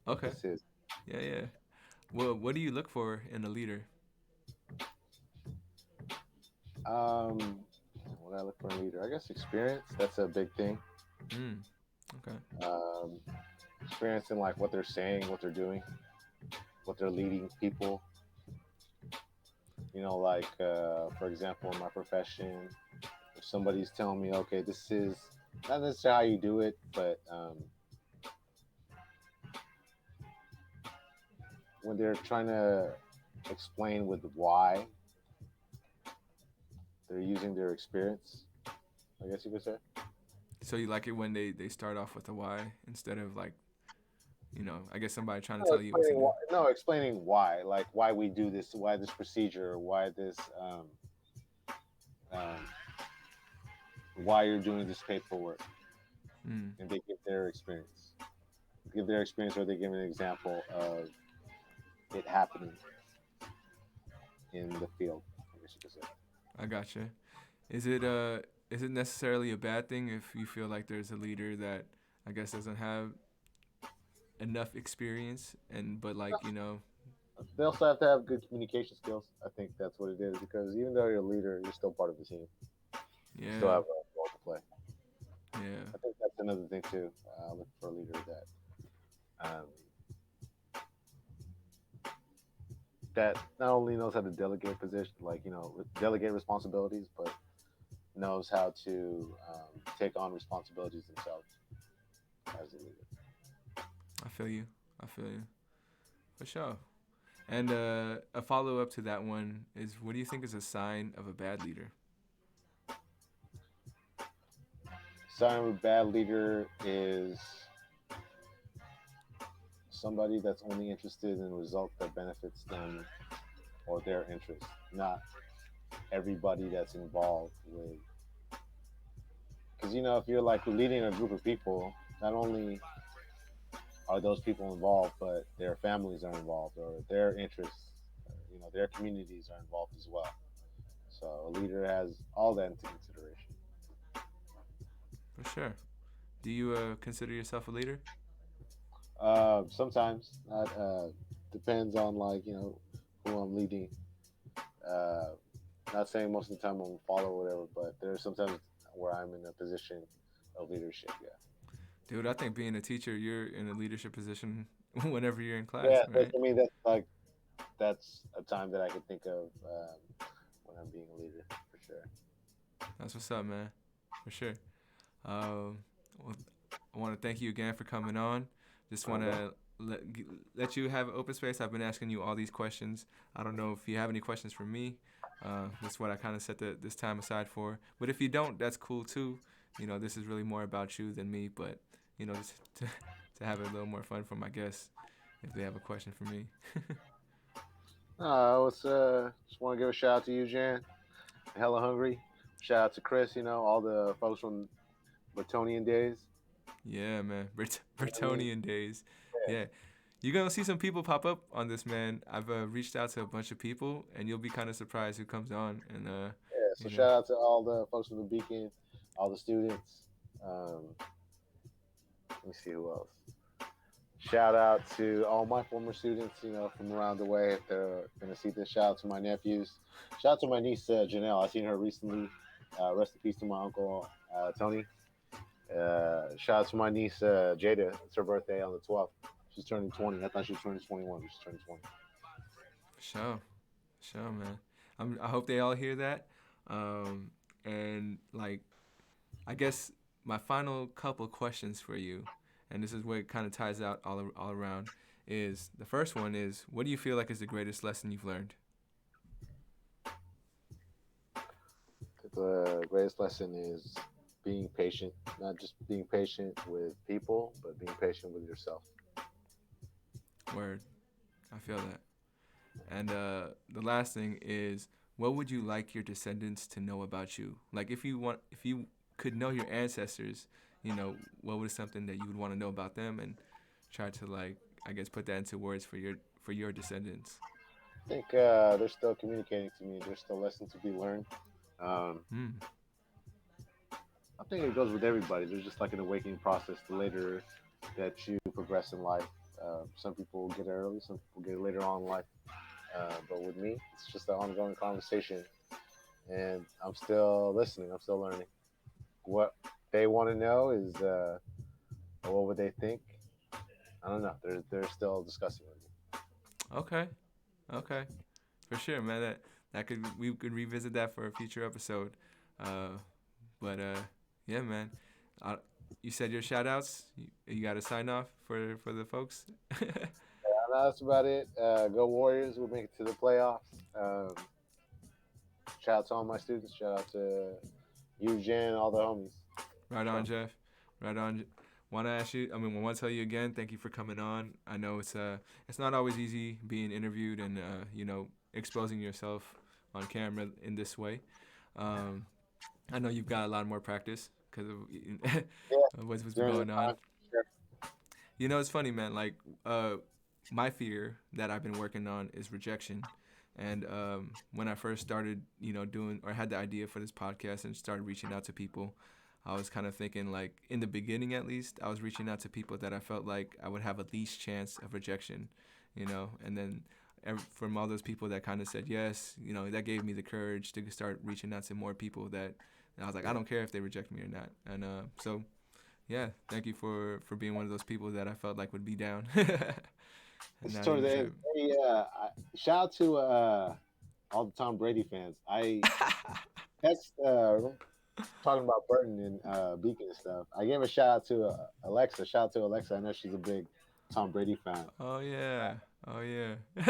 Okay. this is Yeah, yeah. Well, what do you look for in a leader? um, when I look for a leader, I guess experience. That's a big thing. Mm. Okay. Um, Experience in like what they're saying, what they're doing, what they're leading people. Like for example, in my profession, if somebody's telling me, okay, this is not necessarily how you do it, but when they're trying to explain with why they're using their experience, I guess you could say. So you like it when they start off with a why instead of like, I guess somebody trying to No, tell you what to explaining do. why, no, explaining why, like why we do this, why this procedure, um, why you're doing this paperwork, Mm. and they give their experience, or they give an example of it happening in the field. I guess you could say. I gotcha. Is it necessarily a bad thing if you feel like there's a leader that I guess doesn't have enough experience and but like They also have to have good communication skills. I think that's what it is, because even though you're a leader, you're still part of the team. You still yeah, have a role to play. yeah, I think that's another thing too. Look for a leader um, that not only knows how to delegate position, like delegate responsibilities, but knows how to take on responsibilities themselves as a leader. I feel you. I feel you for sure. And a follow up to that one is, what do you think is a sign of a bad leader? Sign of a bad leader is somebody that's only interested in a result that benefits them or their interest, not everybody that's involved with. Because if you're like leading a group of people, not only are those people involved, but their families are involved, or their interests, their communities are involved as well. So a leader has all that into consideration. For sure. Do you consider yourself a leader? Sometimes that depends on like who I'm leading. Uh, Not saying most of the time I'm a follower or whatever, but there's sometimes where I'm in a position of leadership. Yeah. Dude, I think being a teacher, you're in a leadership position whenever you're in class, Yeah, right? I mean that's a time that I can think of when I'm being a leader for sure. That's what's up, man. For sure. Um, well, I want to thank you again for coming on. Just All right, want bro. to let you have open space. I've been asking you all these questions. I don't know if you have any questions for me. That's what I kind of set this time aside for. But if you don't, that's cool too. This is really more about you than me. But just to have a little more fun for my guests, if they have a question for me. I was just want to give a shout out to you, Jan. Hella hungry. Shout out to Chris. All the folks from Bretonian days. Yeah, man. You know what I mean? Bretonian days. Yeah. Yeah. You're going to see some people pop up on this, man. I've reached out to a bunch of people, and you'll be kind of surprised who comes on. And, Yeah. So you know, shout out to all the folks from the Beacon, all the students. Let me see who else. Shout out to all my former students, from around the way. If they're going to see this, shout out to my nephews. Shout out to my niece, Janelle. I seen her recently. Rest in peace to my uncle, Tony. Shout out to my niece, Jada. It's her birthday on the 12th. She's turning 20. I thought she was turning 21, but she's turning 20. for sure. For sure, man. I hope they all hear that. Um, and, like, I guess my final couple questions for you, and this is where it kind of ties out all around, is the first one is, what do you feel like is the greatest lesson you've learned? The greatest lesson is being patient, not just being patient with people, but being patient with yourself. Word. I feel that. And the last thing is, what would you like your descendants to know about you? Like, if you could know your ancestors, you know, what was something that you would want to know about them, and try to like, I guess, put that into words for your descendants. I think they're still communicating to me. There's still lessons to be learned. Um, Hmm. I think it goes with everybody. There's just like an awakening process. The later that you progress in life, some people get it early, some people get it later on in life. But with me, it's just an ongoing conversation, and I'm still listening. I'm still learning. What they want to know is, what would they think? I don't know. They're still discussing with me. Okay. Okay. For sure, man. That could we could revisit that for a future episode. Uh, but yeah, man. Uh, you said your shout outs. You got to sign off for the folks. That's about it. Go Warriors. We'll make it to the playoffs. Um, Shout out to all my students. Shout out to you, Jen, all the homies. Right on, So, Jeff. Right on. Want to ask you? I mean, want to tell you again. Thank you for coming on. I know it's not always easy being interviewed and you know, exposing yourself on camera in this way. Um, I know you've got a lot more practice because of yeah, what's been during the going on. time. Sure. You know, it's funny, man. Like, my fear that I've been working on is rejection. And when I first started, you know, doing or had the idea for this podcast and started reaching out to people, I was kind of thinking, like, in the beginning at least, I was reaching out to people that I felt like I would have a least chance of rejection, you know. And then from all those people that kind of said yes, you know, that gave me the courage to start reaching out to more people that and I was like, I don't care if they reject me or not. And so yeah, thank you for being one of those people that I felt like would be down and It's not toward even the trip. end. Hey, shout out to all the Tom Brady fans. That's talking about Burton and Beacon and stuff. I gave a shout out to Alexa. Shout out to Alexa. I know she's a big Tom Brady fan. Oh yeah, oh yeah. I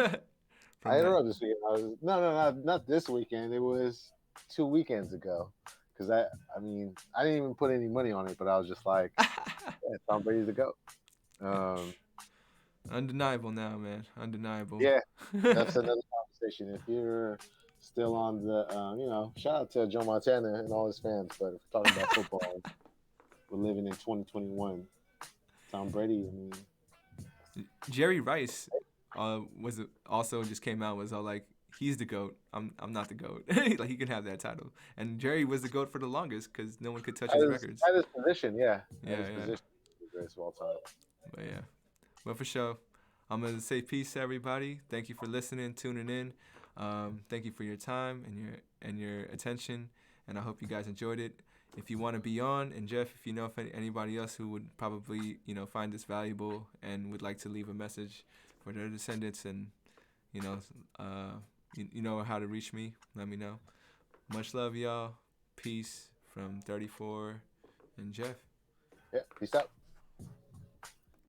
From don't that. know this weekend. No, not this weekend. It was 2 weekends ago. Because I mean, I didn't even put any money on it, but I was just like, yeah, Tom Brady's the goat. Um, Undeniable now, man. Undeniable. yeah, that's another conversation. If you're still on the, shout out to Joe Montana and all his fans. But if we're talking about football, we're living in 2021. Tom Brady, I mean, Jerry Rice was also just came out was all like he's the goat. I'm not the goat. Like he can have that title. And Jerry was the goat for the longest because no one could touch his records. at his position, yeah, at Yeah, his yeah. position, he's the greatest of all time. But yeah. But for sure, I'm gonna say peace to everybody. Thank you for listening, tuning in. Thank you for your time and your attention, and I hope you guys enjoyed it. If you want to be on, and Jeff, if you know if anybody else who would probably find this valuable and would like to leave a message for their descendants, and you know you know how to reach me, let me know. Much love, y'all. Peace from 34 and Jeff. Yeah, peace out.